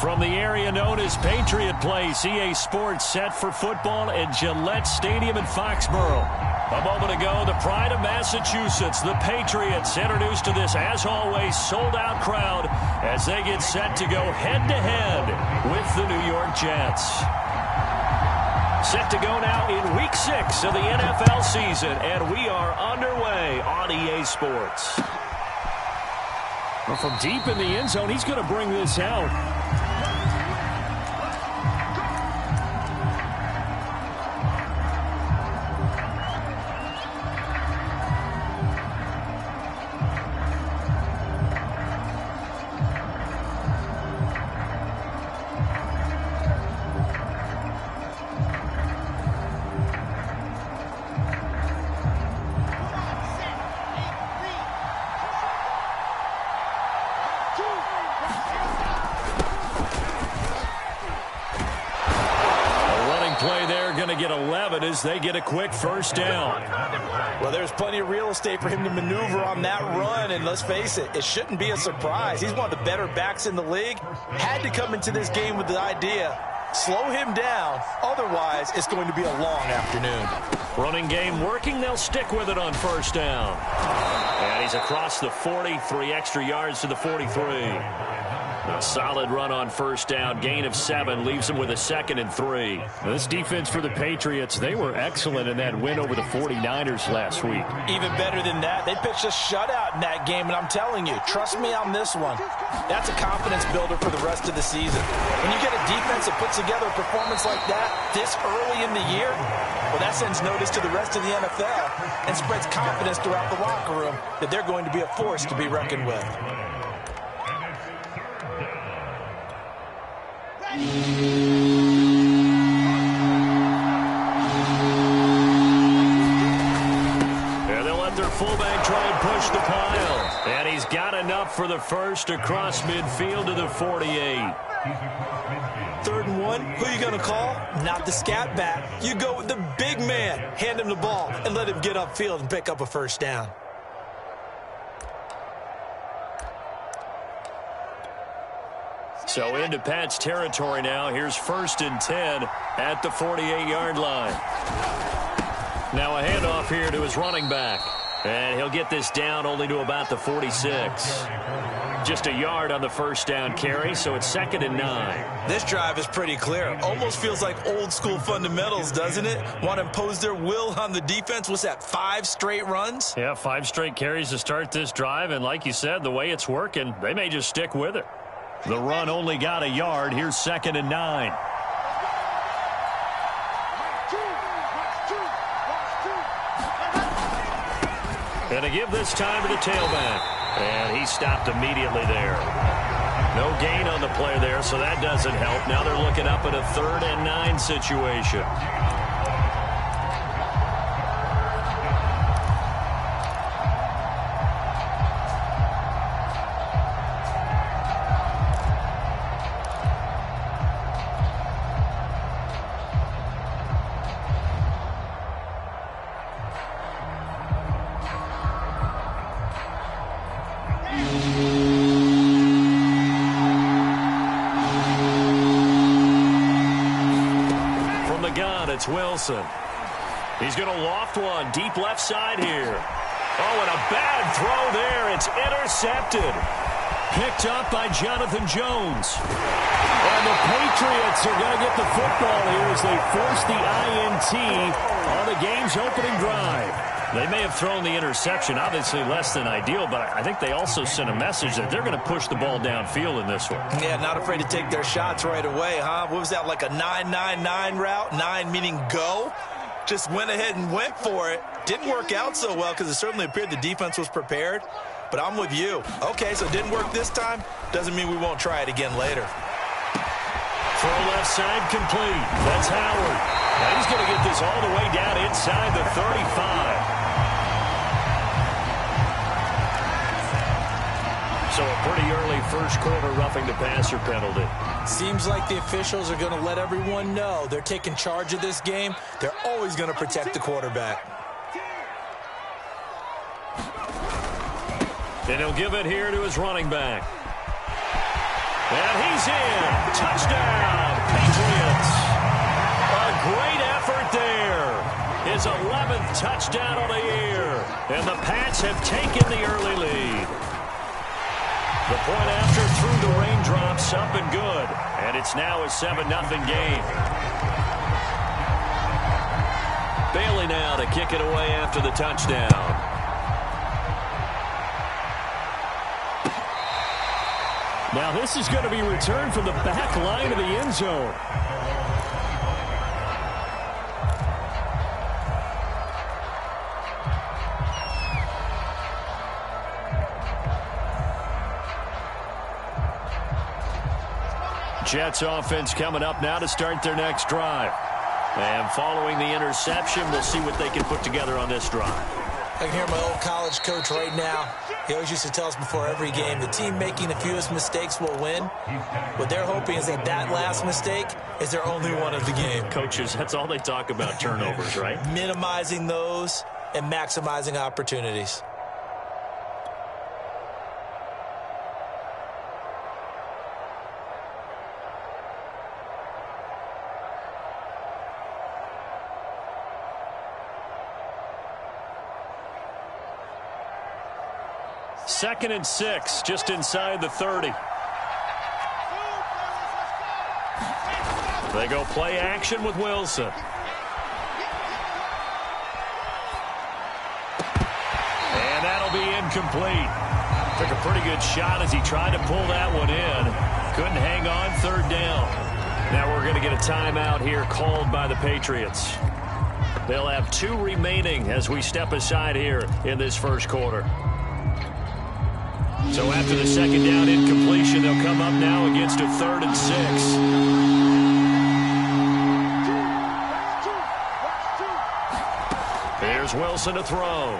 From the area known as Patriot Place, EA Sports set for football at Gillette Stadium in Foxborough. A moment ago, the pride of Massachusetts, the Patriots, introduced to this, as always, sold-out crowd as they get set to go head-to-head with the New York Jets. Set to go now in Week 6 of the NFL season, and we are underway on EA Sports. Well, from deep in the end zone, he's going to bring this out. Get 11 as they get a quick first down. Well, there's plenty of real estate for him to maneuver on that run, and let's face it, it shouldn't be a surprise. He's one of the better backs in the league. Had to come into this game with the idea, slow him down, otherwise it's going to be a long afternoon. Running game working, they'll stick with it on first down. And he's across the 40, 3 extra yards to the 43. A solid run on first down, gain of 7, leaves them with a 2nd and 3. This defense for the Patriots, they were excellent in that win over the 49ers last week. Even better than that, they pitched a shutout in that game, and I'm telling you, trust me on this one. That's a confidence builder for the rest of the season. When you get a defense that puts together a performance like that this early in the year, well, that sends notice to the rest of the NFL and spreads confidence throughout the locker room that they're going to be a force to be reckoned with. Yeah, they'll let their fullback try and push the pile. And he's got enough for the first across midfield to the 48. 3rd and 1, who are you going to call? Not the scat back. You go with the big man. Hand him the ball and let him get upfield and pick up a first down. So into Pat's territory now. Here's 1st and 10 at the 48-yard line. Now a handoff here to his running back. And he'll get this down only to about the 46. Just a yard on the first down carry, so it's 2nd and 9. This drive is pretty clear. Almost feels like old school fundamentals, doesn't it? Want to impose their will on the defense. What's that, 5 straight runs? Yeah, 5 straight carries to start this drive. And like you said, the way it's working, they may just stick with it. The run only got a yard. Here's 2nd and 9. And to give this time to the tailback. And he stopped immediately there. No gain on the play there, so that doesn't help. Now they're looking up at a 3rd and 9 situation. It's Wilson. He's going to loft one deep left side here. Oh, and a bad throw there. It's intercepted. Picked up by Jonathan Jones. And the Patriots are going to get the football here as they force the INT on the game's opening drive. They may have thrown the interception, obviously less than ideal, but I think they also sent a message that they're going to push the ball downfield in this one. Yeah, not afraid to take their shots right away, huh? What was that, like a 9-9-9 route? 9 meaning go? Just went ahead and went for it. Didn't work out so well because it certainly appeared the defense was prepared. But I'm with you. Okay, so it didn't work this time. Doesn't mean we won't try it again later. Throw left side complete. That's Howard. Now he's going to get this all the way down inside the 35. So a pretty early first quarter roughing the passer penalty. Seems like the officials are going to let everyone know they're taking charge of this game. They're always going to protect the quarterback. And he'll give it here to his running back. And he's in. Touchdown, Patriots. A great effort there. His 11th touchdown of the year. And the Pats have taken the early lead. The point after through the raindrops, up and good. And it's now a 7-0 game. Bailey now to kick it away after the touchdown. Now this is going to be returned from the back line of the end zone. Jets offense coming up now to start their next drive. And following the interception, we'll see what they can put together on this drive. I can hear my old college coach right now. He always used to tell us before every game, the team making the fewest mistakes will win. What they're hoping is that last mistake is their only one of the game. Coaches, that's all they talk about, turnovers, right? Minimizing those and maximizing opportunities. Second and 6, just inside the 30. They go play action with Wilson. And that'll be incomplete. Took a pretty good shot as he tried to pull that one in. Couldn't hang on, third down. Now we're going to get a timeout here called by the Patriots. They'll have 2 remaining as we step aside here in this first quarter. So after the second down incompletion, they'll come up now against a 3rd and 6. Here's Wilson to throw.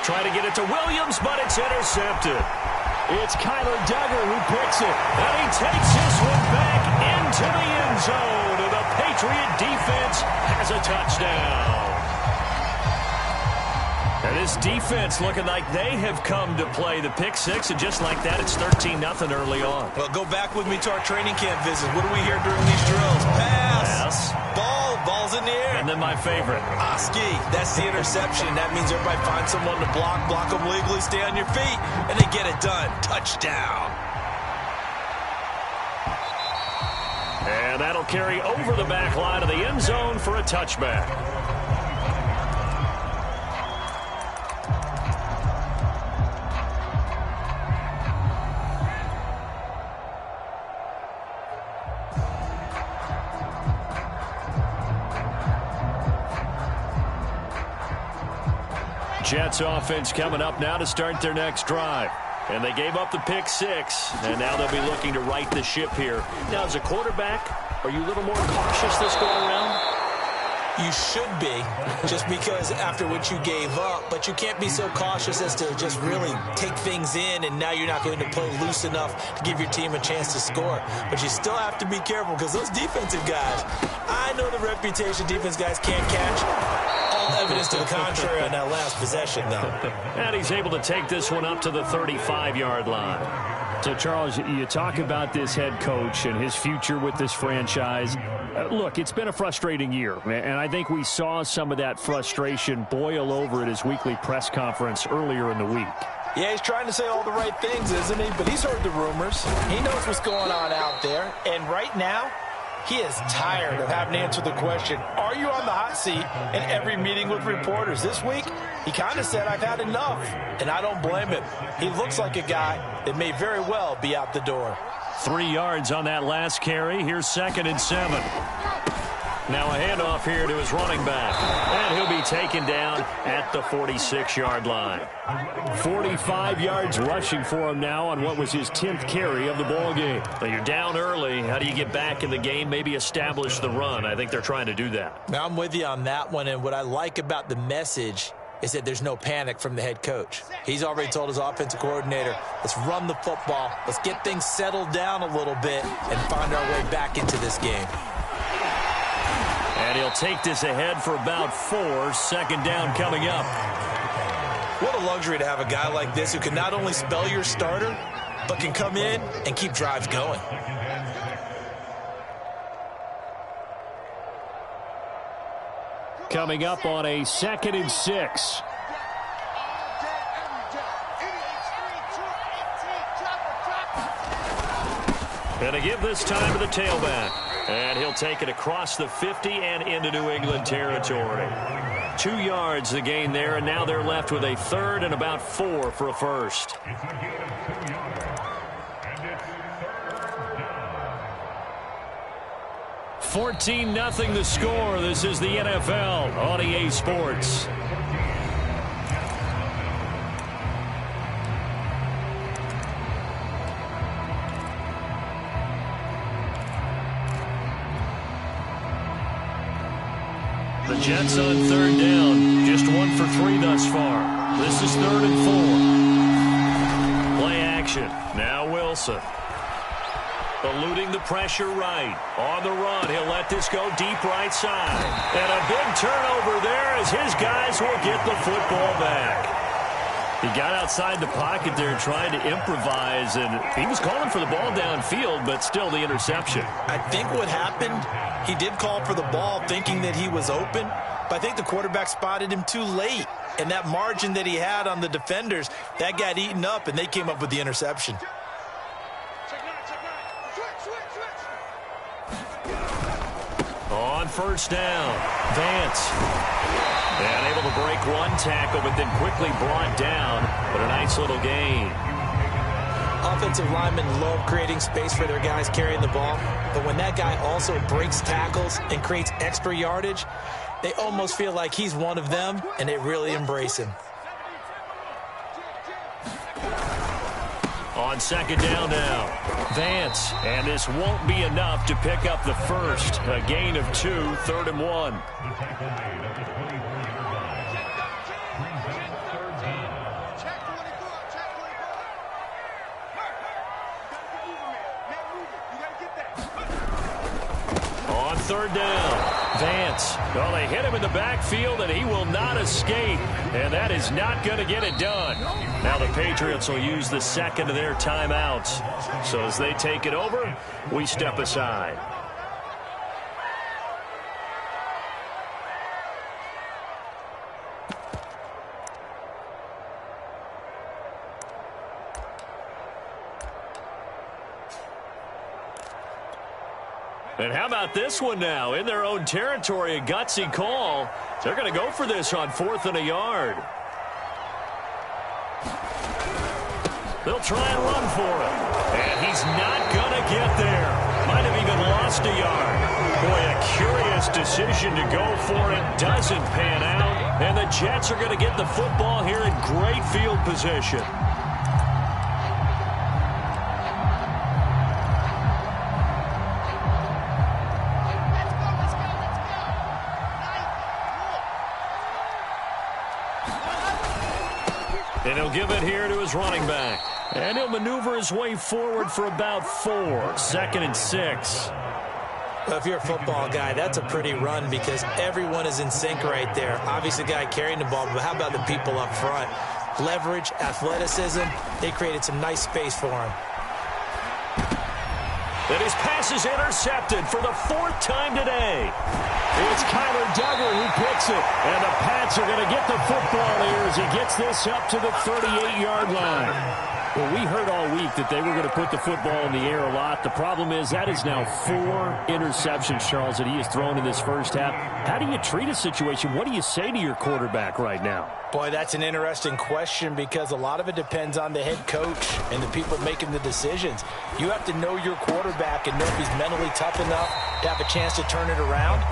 Try to get it to Williams, but it's intercepted. It's Kyler Duggar who picks it. And he takes this one back into the end zone. And the Patriot defense has a touchdown. And this defense looking like they have come to play the pick six, and just like that, it's 13-0 early on. Well, go back with me to our training camp visit. What do we hear during these drills? Pass. Ball's in the air. And then my favorite. Ski. That's the interception. That means everybody finds someone to block them legally, stay on your feet, and they get it done. Touchdown. And that'll carry over the back line of the end zone for a touchback. Jets offense coming up now to start their next drive. And they gave up the pick six, and now they'll be looking to right the ship here. Now, as a quarterback, are you a little more cautious this go around? You should be, just because after what you gave up, but you can't be so cautious as to just really take things in, and now you're not going to play loose enough to give your team a chance to score. But you still have to be careful, because those defensive guys, I know the reputation defense guys can't catch. All evidence to the contrary on that last possession, though. And he's able to take this one up to the 35-yard line. So, Charles, you talk about this head coach and his future with this franchise. Look, it's been a frustrating year, and I think we saw some of that frustration boil over at his weekly press conference earlier in the week. Yeah, he's trying to say all the right things, isn't he? But he's heard the rumors. He knows what's going on out there. And right now, he is tired of having to answer the question, are you on the hot seat, in every meeting with reporters. This week, he kind of said, I've had enough, and I don't blame him. He looks like a guy that may very well be out the door. 3 yards on that last carry. Here's 2nd and 7. Now a handoff here to his running back. And he'll be taken down at the 46-yard line. 45 yards rushing for him now on what was his 10th carry of the ball game. Well, you're down early. How do you get back in the game? Maybe establish the run. I think they're trying to do that. Now, I'm with you on that one, and what I like about the message is that there's no panic from the head coach. He's already told his offensive coordinator, let's run the football, let's get things settled down a little bit and find our way back into this game. And he'll take this ahead for about 4. 2nd down coming up. What a luxury to have a guy like this who can not only spell your starter, but can come in and keep drives going. Coming up on a 2nd and 6. And to give this time to the tailback. And he'll take it across the 50 and into New England territory. 2 yards the gain there, and now they're left with a 3rd and about 4 for a first. $14-0 the score. This is the NFL on EA Sports. The Jets on 3rd down. Just 1 for 3 thus far. This is 3rd and 4. Play action. Now Wilson. Eluding the pressure right. On the run, he'll let this go deep right side. And a big turnover there as his guys will get the football back. He got outside the pocket there trying to improvise, and he was calling for the ball downfield, but still the interception. I think what happened, he did call for the ball thinking that he was open, but I think the quarterback spotted him too late. And that margin that he had on the defenders, that got eaten up, and they came up with the interception. On 1st down, Vance. And able to break 1 tackle, but then quickly brought down. But a nice little gain. Offensive linemen love creating space for their guys carrying the ball. But when that guy also breaks tackles and creates extra yardage, they almost feel like he's one of them, and they really embrace him. On 2nd down now, Vance. And this won't be enough to pick up the first. A gain of 2, 3rd and 1. On 3rd down, Vance. Well, they hit him in the backfield, and he will not escape. And that is not going to get it done. Now the Patriots will use the 2nd of their timeouts. So as they take it over, we step aside. And how about this one now? In their own territory, a gutsy call. They're going to go for this on 4th and a yard. They'll try and run for it. And he's not going to get there. Might have even lost a yard. Boy, a curious decision to go for it. Doesn't pan out. And the Jets are going to get the football here in great field position. And he'll give it here to his running back. And he'll maneuver his way forward for about 4. 2nd and 6. Well, if you're a football guy, that's a pretty run because everyone is in sync right there. Obviously, the guy carrying the ball, but how about the people up front? Leverage, athleticism, they created some nice space for him. And his pass is intercepted for the 4th time today. It's Kyler Duggar who picks it. And the Pats are going to get the football here as he gets this up to the 38-yard line. Well, we heard all week that they were going to put the football in the air a lot. The problem is that is now 4 interceptions, Charles, that he has thrown in this first half. How do you treat a situation? What do you say to your quarterback right now? Boy, that's an interesting question because a lot of it depends on the head coach and the people making the decisions. You have to know your quarterback and know if he's mentally tough enough to have a chance to turn it around.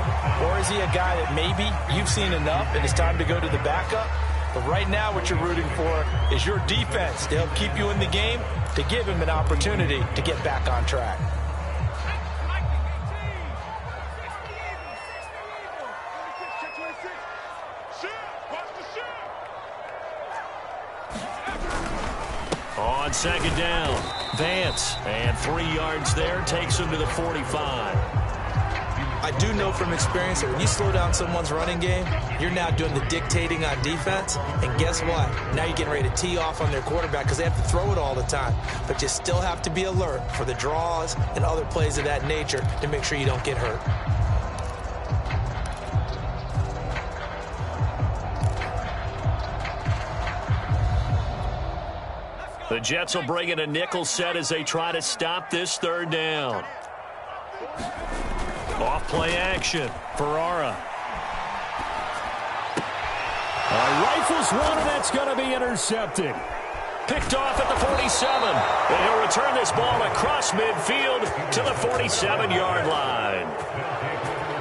Or is he a guy that maybe you've seen enough and it's time to go to the backup? But right now what you're rooting for is your defense to help keep you in the game, to give him an opportunity to get back on track. On 2nd down, Vance. And 3 yards there takes him to the 45. I do know from experience that when you slow down someone's running game, you're now doing the dictating on defense. And guess what? Now you're getting ready to tee off on their quarterback because they have to throw it all the time. But you still have to be alert for the draws and other plays of that nature to make sure you don't get hurt. The Jets will bring in a nickel set as they try to stop this third down. Off play action. Ferrara. Rifles one, and that's going to be intercepted. Picked off at the 47. And he'll return this ball across midfield to the 47-yard line.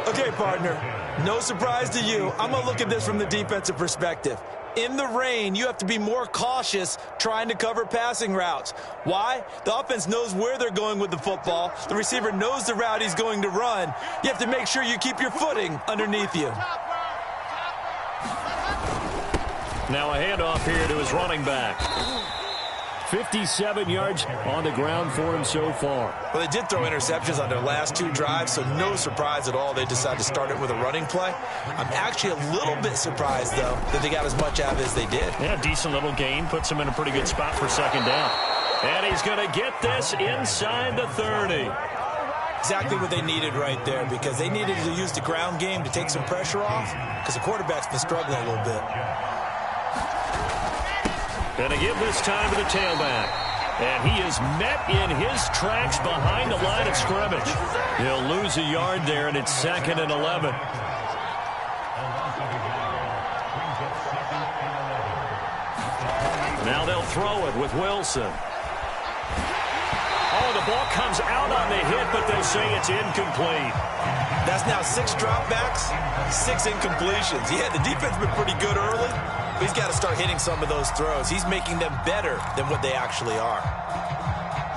Okay, partner. No surprise to you. I'm going to look at this from the defensive perspective. In the rain, you have to be more cautious trying to cover passing routes. Why? The offense knows where they're going with the football. The receiver knows the route he's going to run. You have to make sure you keep your footing underneath you. Now a handoff here to his running back. 57 yards on the ground for him so far. Well, they did throw interceptions on their last two drives, so no surprise at all they decided to start it with a running play. I'm actually a little bit surprised, though, that they got as much out of it as they did. Yeah, decent little gain. Puts him in a pretty good spot for second down. And he's going to get this inside the 30. Exactly what they needed right there, because they needed to use the ground game to take some pressure off, because the quarterback's been struggling a little bit. Going to give this time to the tailback. And he is met in his tracks behind the line of scrimmage. He'll lose a yard there, and it's 2nd and 11. Now they'll throw it with Wilson. Oh, the ball comes out on the hit, but they'll say it's incomplete. That's now 6 dropbacks, 6 incompletions. Yeah, the defense has been pretty good early. He's got to start hitting some of those throws. He's making them better than what they actually are.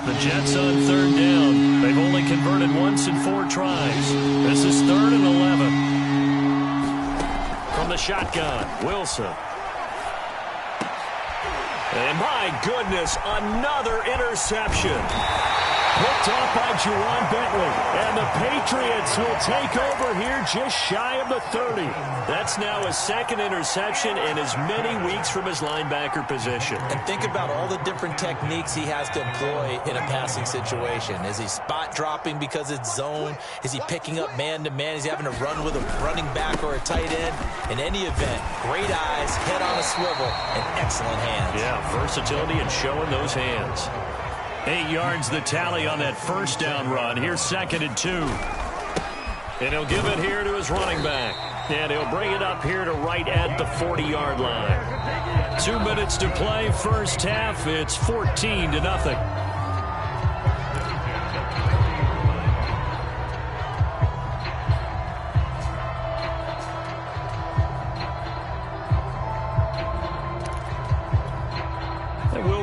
The Jets on 3rd down. They've only converted once in 4 tries. This is 3rd and 11. From the shotgun, Wilson. And my goodness, another interception. Picked off by Juwan Bentley. And the Patriots will take over here just shy of the 30. That's now a 2nd interception in as many weeks from his linebacker position. And think about all the different techniques he has to employ in a passing situation. Is he spot dropping because it's zone? Is he picking up man-to-man? Is he having to run with a running back or a tight end? In any event, great eyes, head on a swivel, and excellent hands. Yeah, versatility and showing those hands. 8 yards the tally on that first down run. Here's 2nd and 2. And he'll give it here to his running back. And he'll bring it up here to right at the 40-yard line. 2 minutes to play, first half. It's 14-0.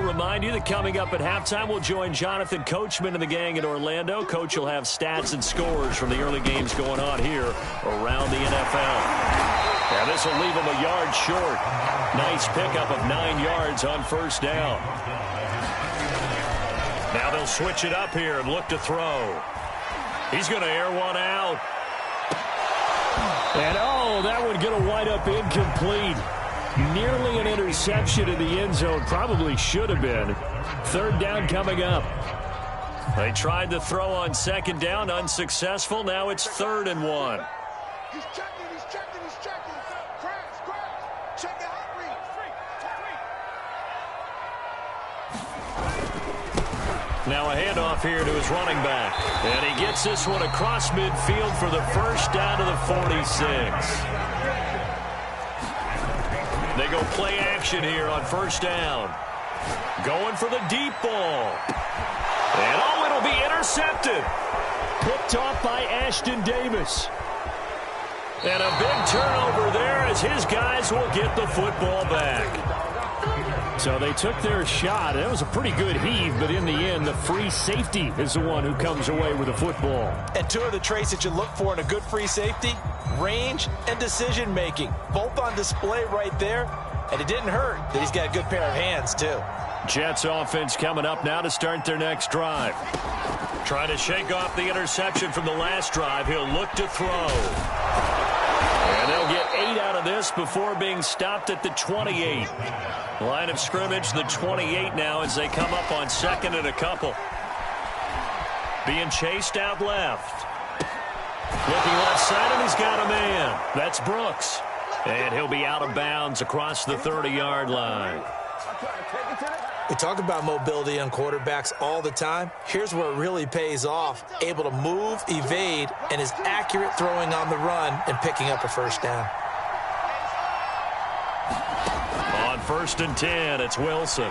Remind you that coming up at halftime, we'll join Jonathan Coachman and the gang in Orlando. Coach will have stats and scores from the early games going on here around the NFL. And this will leave him a yard short. Nice pickup of 9 yards on first down. Now they'll switch it up here and look to throw. He's going to air one out. And oh, that one going to wind up incomplete. Nearly an interception in the end zone. Probably should have been. 3rd down coming up. They tried to throw on 2nd down. Unsuccessful. Now it's 3rd and 1. He's checking. Crash. Check it out. Now a handoff here to his running back. And he gets this one across midfield for the first down to the 46. They go play action here on first down. Going for the deep ball. And oh, it'll be intercepted. Picked off by Ashton Davis. And a big turnover there as his guys will get the football back. So they took their shot. That was a pretty good heave, but in the end, the free safety is the one who comes away with the football. And 2 of the traits that you look for in a good free safety, range and decision-making. Both on display right there, and it didn't hurt that he's got a good pair of hands, too. Jets offense coming up now to start their next drive. Trying to shake off the interception from the last drive. He'll look to throw. And they'll get 8 out of this before being stopped at the 28. Line of scrimmage, the 28 now as they come up on 2nd and a couple. Being chased out left. Looking left side, and he's got a man. That's Brooks. And he'll be out of bounds across the 30-yard line. We talk about mobility on quarterbacks all the time. Here's where it really pays off. Able to move, evade, and is accurate throwing on the run and picking up a first down. On 1st and 10, it's Wilson.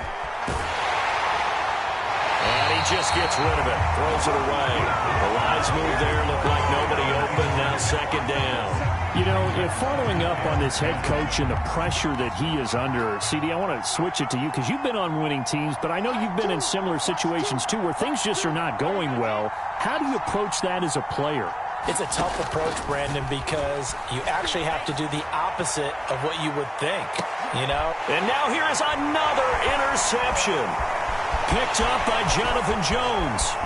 And he just gets rid of it. Throws it away. The lines move there. Look like nobody open. Now 2nd down. You know, if following up on this head coach and the pressure that he is under, CD, I want to switch it to you because you've been on winning teams, but I know you've been in similar situations too where things just are not going well. How do you approach that as a player? It's a tough approach, Brandon, because you actually have to do the opposite of what you would think, you know? And now here is another interception. Picked up by Jonathan Jones.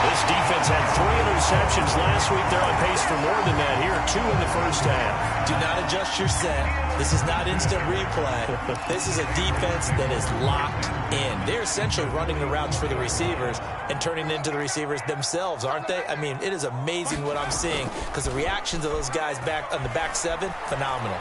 This defense had 3 interceptions last week. They're on pace for more than that here. 2 in the first half. Do not adjust your set. This is not instant replay. This is a defense that is locked in. They're essentially running the routes for the receivers and turning into the receivers themselves, aren't they? I mean, it is amazing what I'm seeing because the reactions of those guys back on the back 7, phenomenal.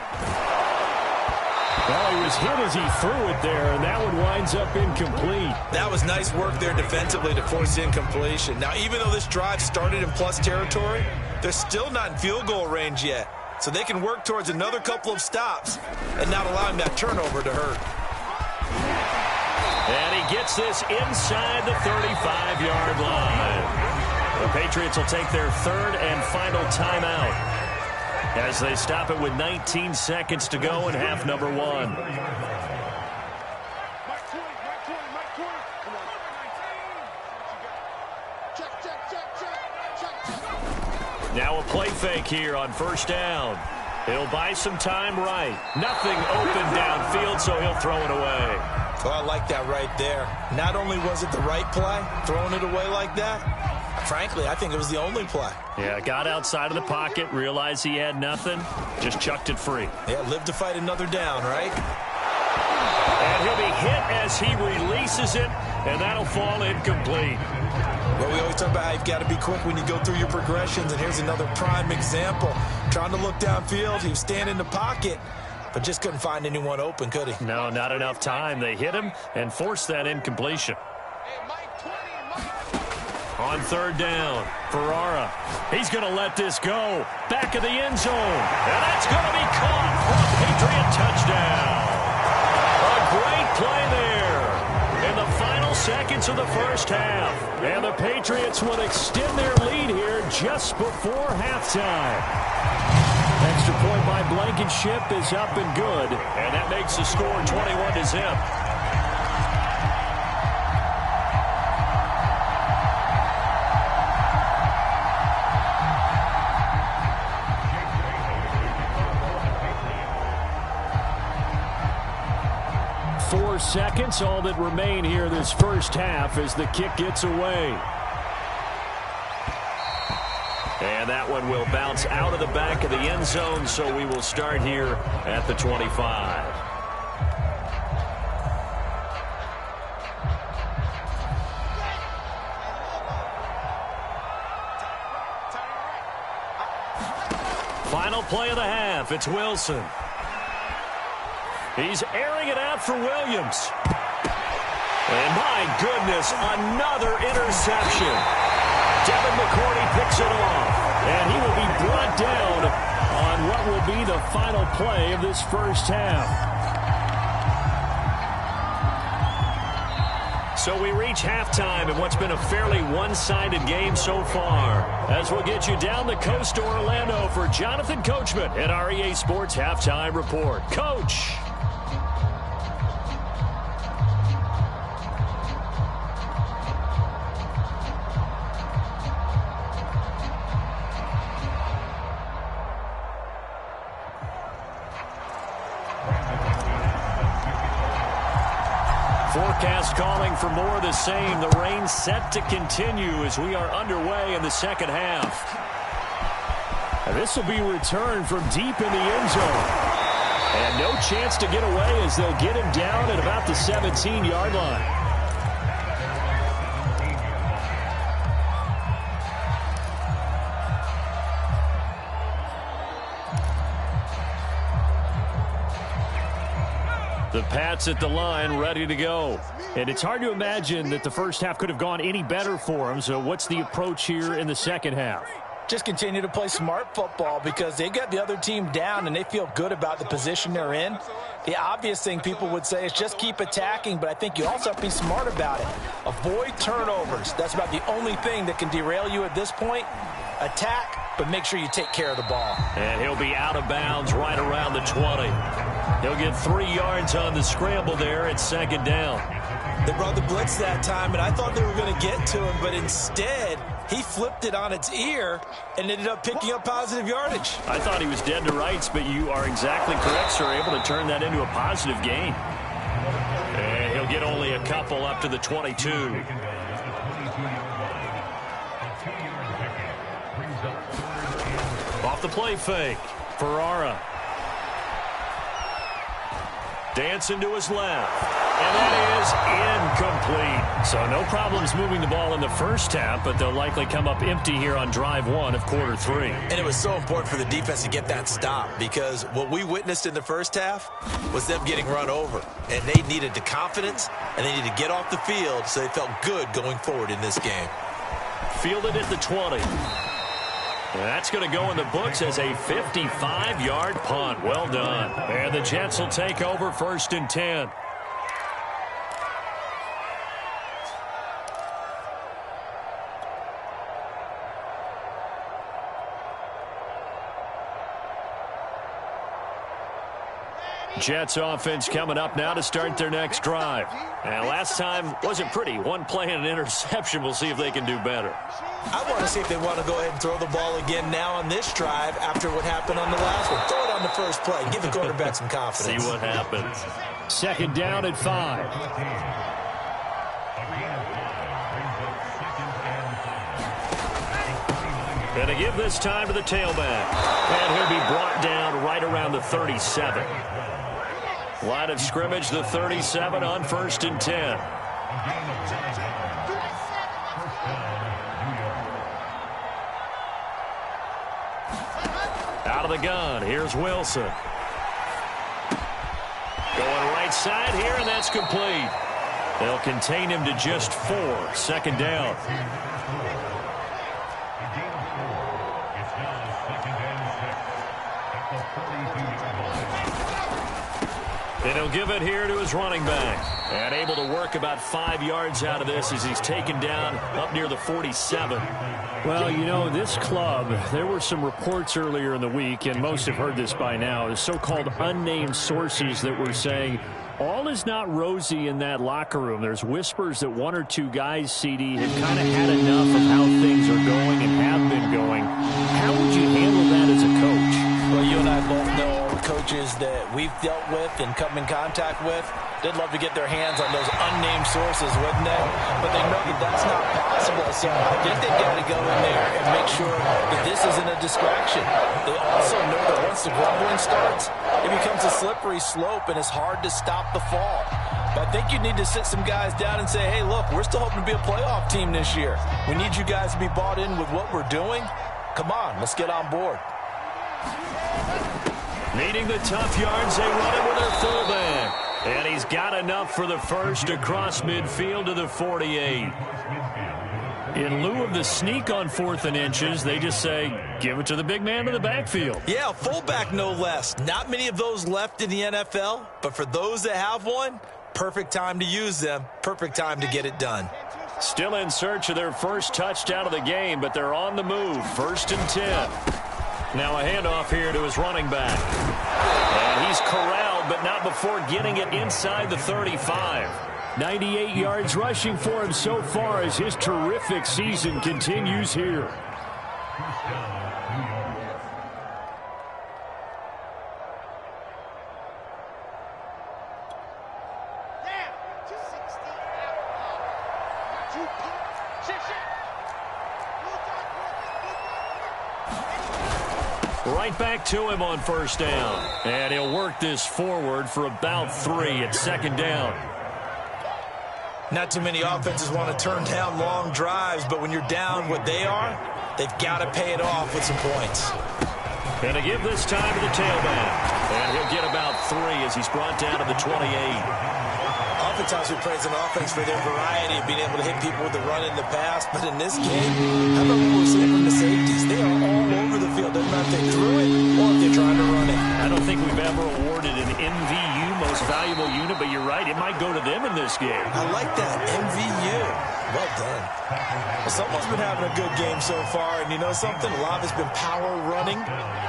Well, he was hit as he threw it there, and that one winds up incomplete. That was nice work there defensively to force incompletion. Now, even though this drive started in plus territory, they're still not in field goal range yet. So they can work towards another couple of stops and not allowing that turnover to hurt. And he gets this inside the 35-yard line. The Patriots will take their 3rd and final timeout as they stop it with 19 seconds to go in half number 1. Now a play fake here on 1st down. He'll buy some time right. Nothing open downfield, so he'll throw it away. Oh, I like that right there. Not only was it the right play, throwing it away like that, frankly, I think it was the only play. Yeah, got outside of the pocket, realized he had nothing, just chucked it free. Yeah, live to fight another down, right? And he'll be hit as he releases it, and that'll fall incomplete. Well, we always talk about how you've got to be quick when you go through your progressions, and here's another prime example. Trying to look downfield, he was standing in the pocket, but just couldn't find anyone open, could he? No, not enough time. They hit him and forced that incompletion. On 3rd down, Ferrara. He's going to let this go. Back of the end zone. And that's going to be caught for a Patriot touchdown. A great play there in the final seconds of the first half. And the Patriots will extend their lead here just before halftime. Extra point by Blankenship is up and good. And that makes the score 21-0. Seconds, all that remain here this first half as the kick gets away. And that one will bounce out of the back of the end zone, so we will start here at the 25. Final play of the half, it's Wilson. He's airing it out for Williams. And my goodness, another interception. Devin McCourty picks it off. And he will be brought down on what will be the final play of this first half. So we reach halftime in what's been a fairly one-sided game so far. As we'll get you down the coast to Orlando for Jonathan Coachman at our EA Sports Halftime Report. Coach. forecast calling for more of the same. The rain set to continue as we are underway in the second half. And this will be returned from deep in the end zone. And no chance to get away as they'll get him down at about the 17-yard line. The Pats at the line, ready to go. And it's hard to imagine that the first half could have gone any better for them. So what's the approach here in the second half? Just continue to play smart football because they got the other team down and they feel good about the position they're in. The obvious thing people would say is just keep attacking, but I think you also have to be smart about it. Avoid turnovers. That's about the only thing that can derail you at this point. Attack, but make sure you take care of the ball. And he'll be out of bounds right around the 20. He'll get 3 yards on the scramble there at second down. They brought the blitz that time, and I thought they were going to get to him, but instead he flipped it on its ear and ended up picking up positive yardage. I thought he was dead to rights, but you are exactly correct, sir. Able to turn that into a positive gain. And he'll get only a couple up to the 22. Off the play fake. Ferrara. Dancing to his left. And that is incomplete. So no problems moving the ball in the first half, but they'll likely come up empty here on drive 1 of quarter 3. And it was so important for the defense to get that stop because what we witnessed in the first half was them getting run over. And they needed the confidence, and they needed to get off the field so they felt good going forward in this game. Fielded at the 20. That's going to go in the books as a 55-yard punt. Well done. And the Jets will take over 1st and 10. Jets offense coming up now to start their next drive. And last time wasn't pretty. One play and an interception. We'll see if they can do better. I want to see if they want to go ahead and throw the ball again now on this drive after what happened on the last one. Throw it on the first play. Give the quarterback some confidence. See what happens. Second down at 5. Going to give this time to the tailback. And he'll be brought down right around the 37. Line of scrimmage, the 37 on 1st and 10. Out of the gun, here's Wilson. Going right side here, and that's complete. They'll contain him to just 4. 2nd down. And he'll give it here to his running back. And able to work about 5 yards out of this as he's taken down up near the 47. Well, you know, this club, there were some reports earlier in the week, and most have heard this by now, the so-called unnamed sources that were saying all is not rosy in that locker room. There's whispers that 1 or 2 guys, CD, have kind of had enough of how things are going and have been going. How would you handle that as a coach? Well, you and I both know all the coaches that we've dealt with and come in contact with. They'd love to get their hands on those unnamed sources, wouldn't they? But they know that that's not possible, so I think they've got to go in there and make sure that this isn't a distraction. They also know that once the grumbling starts, it becomes a slippery slope, and it's hard to stop the fall. But I think you need to sit some guys down and say, hey, look, we're still hoping to be a playoff team this year. We need you guys to be bought in with what we're doing. Come on, let's get on board. Needing the tough yards, they run it with their fullback. And he's got enough for the first across midfield to the 48. In lieu of the sneak on 4th and inches, they just say, give it to the big man in the backfield. Yeah, fullback no less. Not many of those left in the NFL, but for those that have one, perfect time to use them, perfect time to get it done. Still in search of their first touchdown of the game, but they're on the move. 1st and 10. Now a handoff here to his running back. And he's corralled, but not before getting it inside the 35. 98 yards rushing for him so far as his terrific season continues here. Right back to him on first down. And he'll work this forward for about 3 at second down. Not too many offenses want to turn down long drives, but when you're down what they are, they've got to pay it off with some points. And to give this time to the tailback. And he'll get about 3 as he's brought down to the 28. Oftentimes we praise an offense for their variety of being able to hit people with the run in the pass, but in this game, how about what we're seeing from the safeties? They are all over the field. Doesn't matter if they threw it or if they're trying to run it. I don't think we've ever awarded an MVU, most valuable unit, but you're right, it might go to them in this game. I like that, MVU. Well done. Well, someone's been having a good game so far, and you know something? A lot of it's been power running.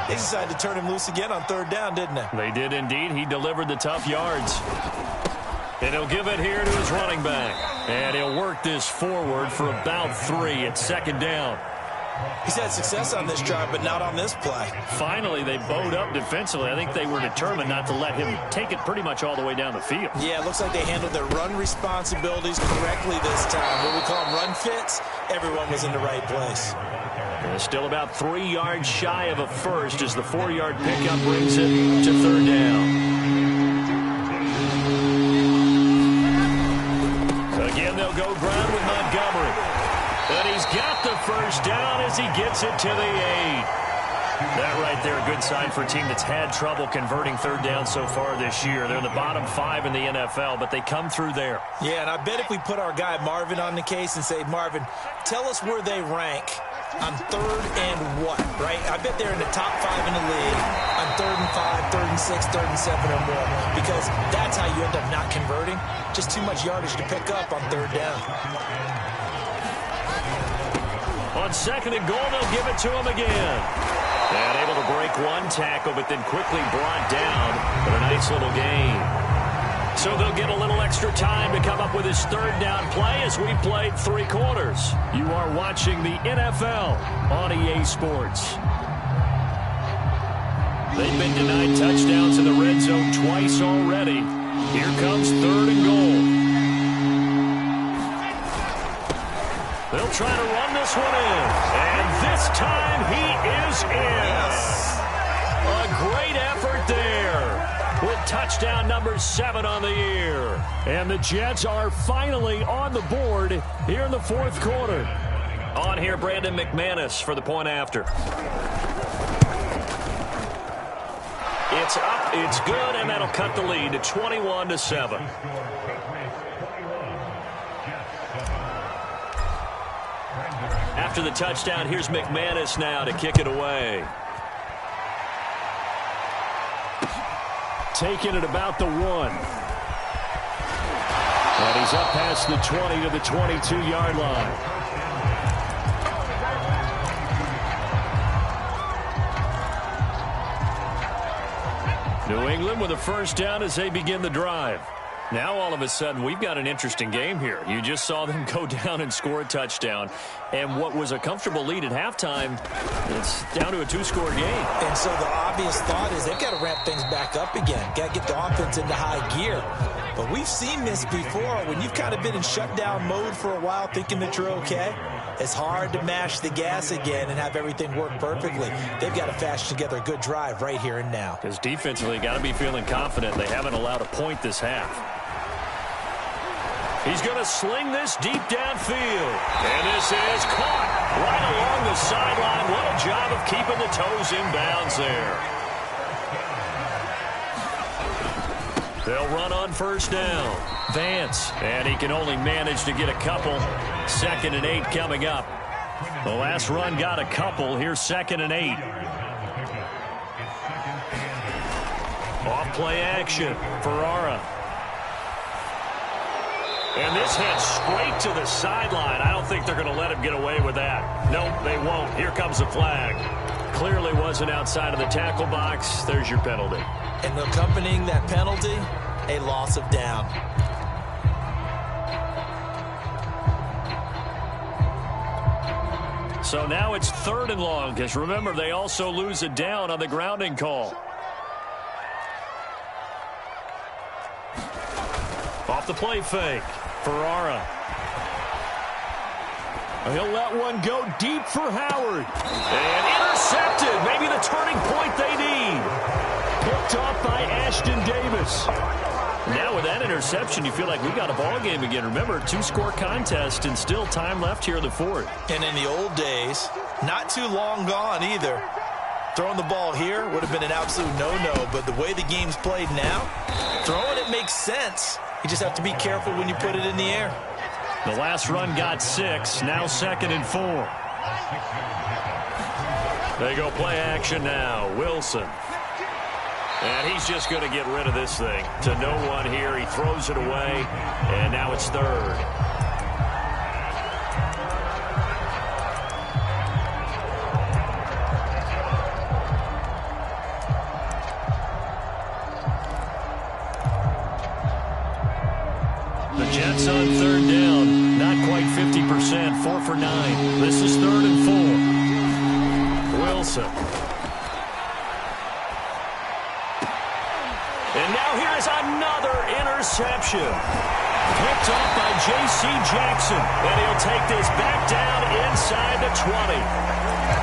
They decided to turn him loose again on third down, didn't they? They did indeed. He delivered the tough yards. And he'll give it here to his running back. And he'll work this forward for about 3 at second down. He's had success on this drive, but not on this play. Finally, they bowed up defensively. I think they were determined not to let him take it pretty much all the way down the field. Yeah, it looks like they handled their run responsibilities correctly this time. What we call them run fits, everyone was in the right place. And still about 3 yards shy of a first as the 4-yard pickup brings it to third down. Again, they'll go ground with Montgomery. And he's got the first down as he gets it to the 8. That right there, a good sign for a team that's had trouble converting third down so far this year. They're in the bottom 5 in the NFL, but they come through there. Yeah, and I bet if we put our guy Marvin on the case and say, Marvin, tell us where they rank on third and what, right? I bet they're in the top 5 in the league on third and 5, third and 6, third and 7 or more, because that's how you end up not converting. Just too much yardage to pick up on third down. On second and goal, they'll give it to him again. And able to break one tackle, but then quickly brought down for a nice little gain. So they'll get a little extra time to come up with his third down play as we played 3 quarters. You are watching the NFL on EA Sports. They've been denied touchdowns in the red zone twice already. Here comes third and goal. They'll try to run this one in. And this time he is in. Yes. A great effort there with touchdown number 7 on the year. And the Jets are finally on the board here in the 4th quarter. On here, Brandon McManus for the point after. It's up, it's good, and that'll cut the lead to 21-7. After the touchdown, here's McManus now to kick it away. Taking it about the 1. And he's up past the 20 to the 22-yard line. New England with a first down as they begin the drive. Now, all of a sudden, we've got an interesting game here. You just saw them go down and score a touchdown. And what was a comfortable lead at halftime, it's down to a 2-score game. And so the obvious thought is they've got to ramp things back up again. Got to get the offense into high gear. But we've seen this before. When you've kind of been in shutdown mode for a while thinking that you're okay, it's hard to mash the gas again and have everything work perfectly. They've got to fashion together a good drive right here and now. Because defensively, got to be feeling confident. They haven't allowed a point this half. He's going to sling this deep downfield. And this is caught right along the sideline. What a job of keeping the toes in bounds there. They'll run on first down. Vance, and he can only manage to get a couple. 2nd and 8 coming up. The last run got a couple. Here's 2nd and 8. Off play action. Ferrara. And this heads straight to the sideline. I don't think they're going to let him get away with that. Nope, they won't. Here comes the flag. Clearly wasn't outside of the tackle box. There's your penalty. And accompanying that penalty, a loss of down. So now it's 3rd and long, because remember, they also lose a down on the grounding call. Off the play fake. Ferrara. He'll let one go deep for Howard. And intercepted. Maybe the turning point they need. Picked off by Ashton Davis. Now with that interception, you feel like we got a ball game again. Remember, 2-score contest and still time left here in the fourth. And in the old days, not too long gone either. Throwing the ball here would have been an absolute no-no, but the way the game's played now, throwing it makes sense. You just have to be careful when you put it in the air. The last run got 6, now 2nd and 4. They go play action now. Wilson. And he's just going to get rid of this thing. To no one here. He throws it away. And now it's 3rd. The Jets on 3rd down. Not quite 50%. 4 for 9. This is 3rd and 4. Wilson. And now here is another interception. Picked off by J.C. Jackson. And he'll take this back down inside the 20.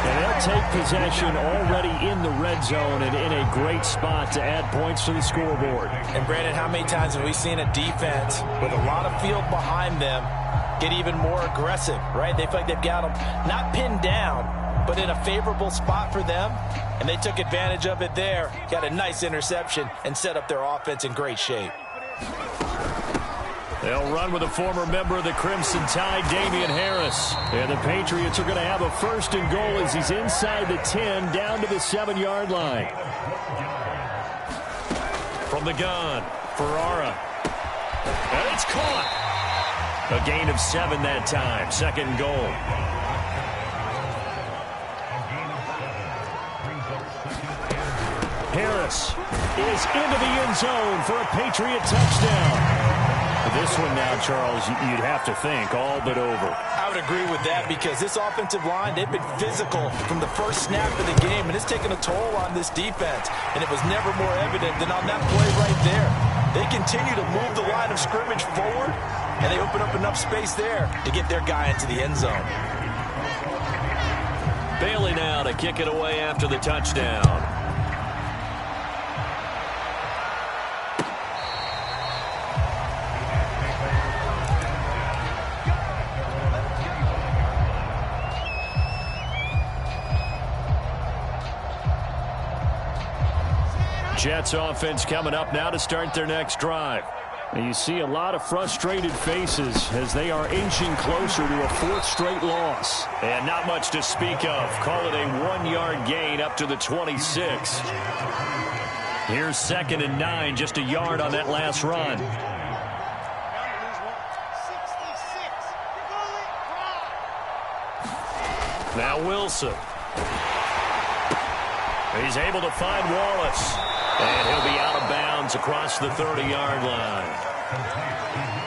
And they'll take possession already in the red zone and in a great spot to add points to the scoreboard. And Brandon, how many times have we seen a defense with a lot of field behind them get even more aggressive, right? They feel like they've got them not pinned down, but in a favorable spot for them, and they took advantage of it there. Got a nice interception and set up their offense in great shape. They'll run with a former member of the Crimson Tide, Damian Harris. And the Patriots are going to have a 1st and goal as he's inside the 10, down to the 7-yard line. From the gun, Ferrara. And it's caught. A gain of 7 that time, 2nd and goal. Harris is into the end zone for a Patriot touchdown. This one now, Charles, you'd have to think all but over. I would agree with that because this offensive line, they've been physical from the first snap of the game, and it's taken a toll on this defense, and it was never more evident than on that play right there. They continue to move the line of scrimmage forward, and they open up enough space there to get their guy into the end zone. Bailey now to kick it away after the touchdown. Jets offense coming up now to start their next drive. And you see a lot of frustrated faces as they are inching closer to a 4th straight loss. And not much to speak of. Call it a 1-yard gain up to the 26. Here's 2nd and 9, just a yard on that last run. Now Wilson. He's able to find Wallace. And he'll be out of bounds across the 30-yard line.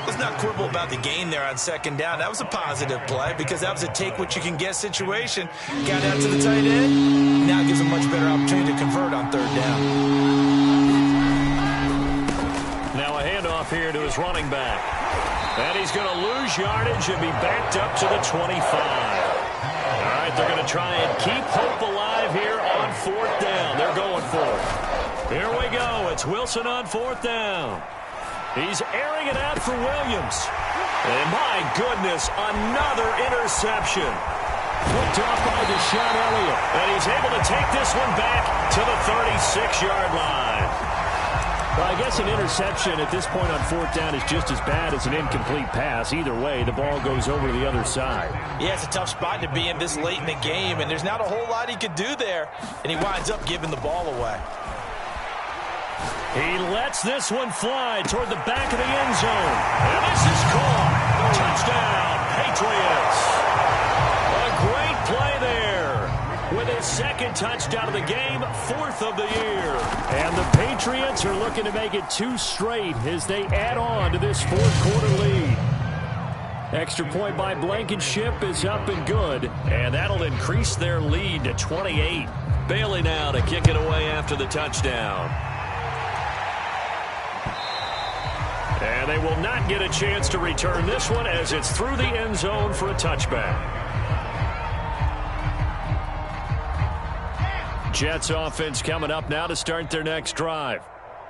Let's not quibble about the gain there on 2nd down. That was a positive play because that was a take-what-you-can-get situation. Got out to the tight end. Now it gives a much better opportunity to convert on 3rd down. Now a handoff here to his running back. And he's going to lose yardage and be backed up to the 25. All right, they're going to try and keep hope alive here on 4th down. They're going for it. Here we go. It's Wilson on 4th down. He's airing it out for Williams. And my goodness, another interception. Picked off by Deshaun Elliott. And he's able to take this one back to the 36-yard line. Well, I guess an interception at this point on 4th down is just as bad as an incomplete pass. Either way, the ball goes over to the other side. Yeah, it's a tough spot to be in this late in the game, and there's not a whole lot he could do there. And he winds up giving the ball away. He lets this one fly toward the back of the end zone. And this is caught. Touchdown, Patriots. A great play there. With his 2nd touchdown of the game, 4th of the year. And the Patriots are looking to make it 2 straight as they add on to this 4th quarter lead. Extra point by Blankenship is up and good. And that'll increase their lead to 28. Bailey now to kick it away after the touchdown. And they will not get a chance to return this one as it's through the end zone for a touchback. Jets offense coming up now to start their next drive.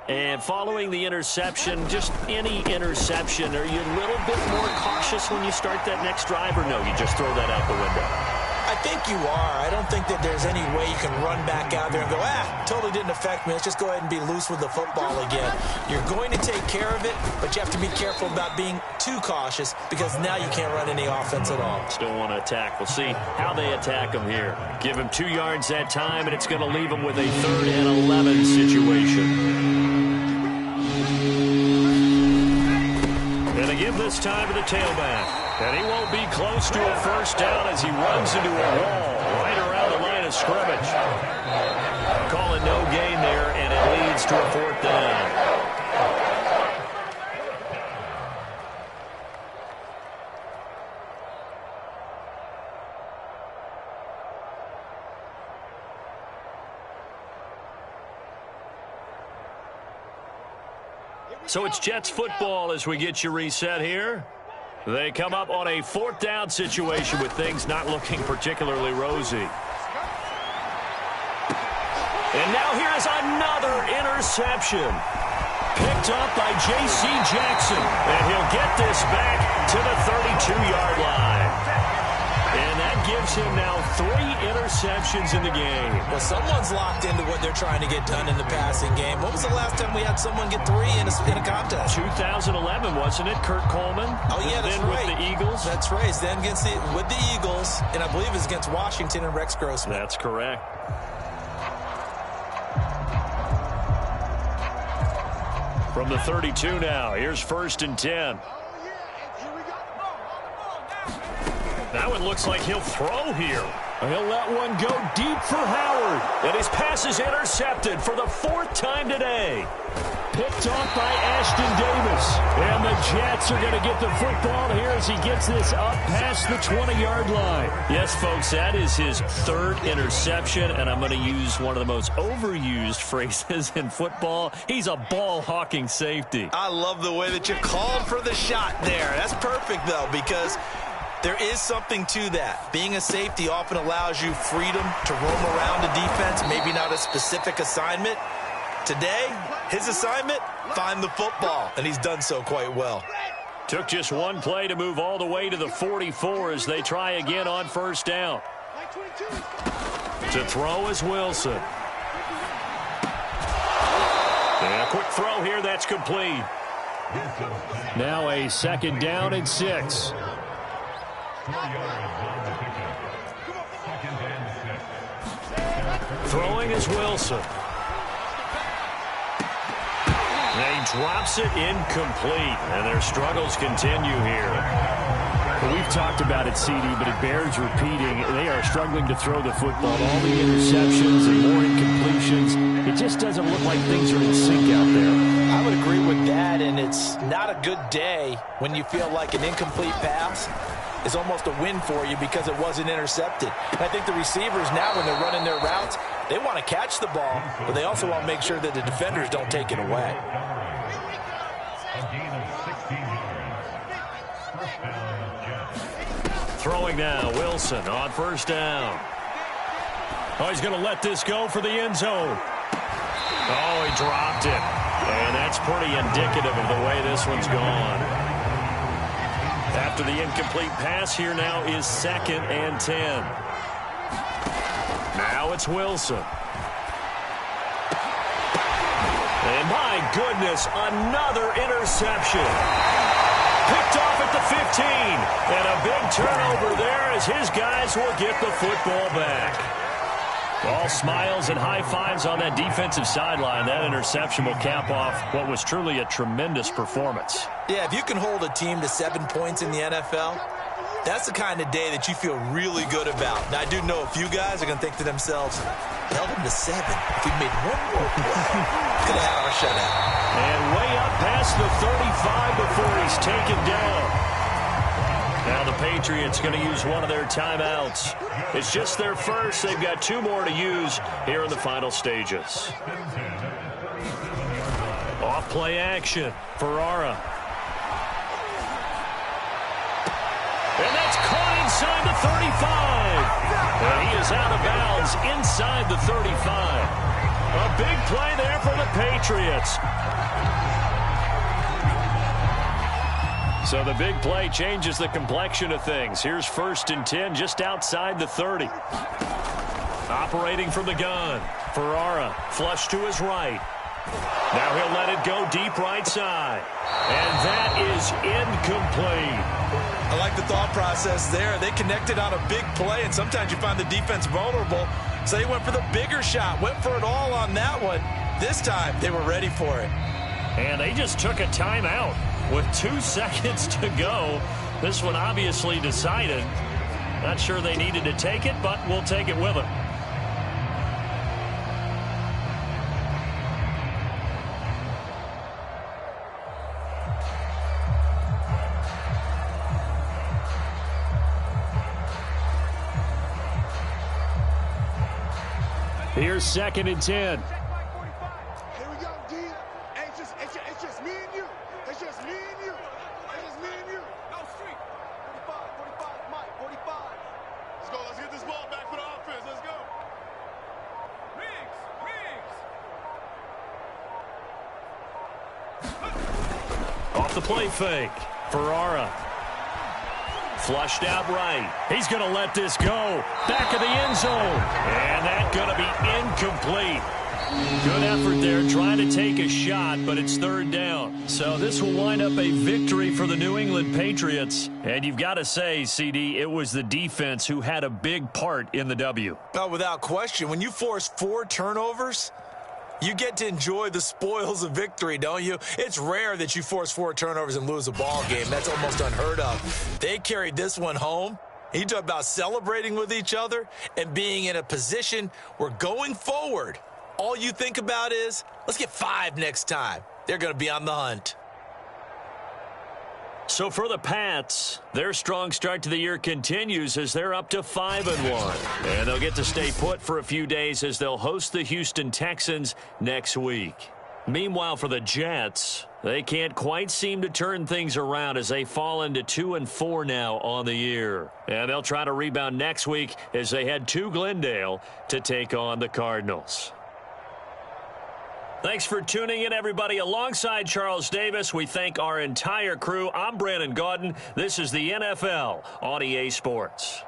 And following the interception, just any interception, are you a little bit more cautious when you start that next drive, or no, you just throw that out the window? I think you are. I don't think that there's any way you can run back out there and go, totally didn't affect me. Let's just go ahead and be loose with the football again. You're going to take care of it, but you have to be careful about being too cautious because now you can't run any offense at all. Still want to attack. We'll see how they attack them here. Give him 2 yards that time, and it's going to leave him with a 3rd and 11 situation. Gonna give this time to the tailback. And he won't be close to a first down as he runs into a wall right around the line of scrimmage. Calling no gain there, and it leads to a 4th down. So it's Jets football as we get you reset here. They come up on a 4th down situation with things not looking particularly rosy. And now here's another interception. Picked up by J.C. Jackson. And he'll get this back to the 32-yard line. And that gives him now 3 interceptions in the game. Well, someone's locked into what they're trying to get done in the passing game. When was the last time we had someone get 3 in a contest? 2011, wasn't it? Kurt Coleman? Oh, yeah, that's then right. With the Eagles? That's right. Then with the Eagles, and I believe it's against Washington and Rex Grossman. That's correct. From the 32 now, here's 1st and 10. That one looks like he'll throw here. He'll let one go deep for Howard. And his pass is intercepted for the 4th time today. Picked off by Ashton Davis. And the Jets are going to get the football here as he gets this up past the 20-yard line. Yes, folks, that is his 3rd interception, and I'm going to use one of the most overused phrases in football. He's a ball-hawking safety. I love the way that you called for the shot there. That's perfect, though, because there is something to that. Being a safety often allows you freedom to roam around a defense, maybe not a specific assignment. Today, his assignment, find the football, and he's done so quite well. Took just one play to move all the way to the 44 as they try again on 1st down. To throw is Wilson. And a quick throw here, that's complete. Now a 2nd down and 6. Throwing is Wilson. And he drops it incomplete, and their struggles continue here. Well, we've talked about it, CD, but it bears repeating. They are struggling to throw the football. All the interceptions and more incompletions. It just doesn't look like things are in sync out there. I would agree with that, and it's not a good day when you feel like an incomplete pass is almost a win for you because it wasn't intercepted. And I think the receivers now, when they're running their routes, they want to catch the ball, but they also want to make sure that the defenders don't take it away. Throwing now, Wilson on 1st down. Oh, he's going to let this go for the end zone. Oh, he dropped it. And that's pretty indicative of the way this one's gone. After the incomplete pass, here now is 2nd and 10. Now it's Wilson. And my goodness, another interception. Picked off at the 15. And a big turnover there as his guys will get the football back. All smiles and high fives on that defensive sideline. That interception will cap off what was truly a tremendous performance. Yeah, if you can hold a team to 7 points in the NFL, that's the kind of day that you feel really good about. Now, I do know a few guys are going to think to themselves, held them to 7. If we made one more play, could have had our shutout. And way up past the 35 before he's taken down. Now the Patriots going to use one of their timeouts. It's just their first. They've got 2 more to use here in the final stages. Off play action. Ferrara. And that's caught inside the And he is out of bounds inside the 35. A big play there for the Patriots. So the big play changes the complexion of things. Here's 1st and 10 just outside the 30. Operating from the gun. Ferrara flush to his right. Now he'll let it go deep right side. And that is incomplete. I like the thought process there. They connected on a big play, and sometimes you find the defense vulnerable. So they went for the bigger shot, went for it all on that one. This time, they were ready for it. And they just took a timeout with 2 seconds to go. This one obviously decided. Not sure they needed to take it, but we'll take it with them. Here's 2nd and 10. Here we go, D. Hey, it's just me and you. It's just me and you. It's just me and you. No street. 45, Mike, 45. Let's go. Let's get this ball back for the offense. Let's go. Riggs. Off the play fake. Ferrara. Flushed out right. He's going to let this go. Back of the end zone. And that's going to be incomplete. Good effort there trying to take a shot, but it's 3rd down. So this will wind up a victory for the New England Patriots. And you've got to say, CD, it was the defense who had a big part in the W. Oh, without question. When you force 4 turnovers, you get to enjoy the spoils of victory, don't you? It's rare that you force 4 turnovers and lose a ball game. That's almost unheard of. They carried this one home. You talk about celebrating with each other and being in a position where going forward, all you think about is, let's get 5 next time. They're going to be on the hunt. So for the Pats, their strong start to the year continues as they're up to 5-1. And they'll get to stay put for a few days as they'll host the Houston Texans next week. Meanwhile, for the Jets, they can't quite seem to turn things around as they fall into 2-4 now on the year. And they'll try to rebound next week as they head to Glendale to take on the Cardinals. Thanks for tuning in, everybody. Alongside Charles Davis, we thank our entire crew. I'm Brandon Gaudin. This is the NFL on EA Sports.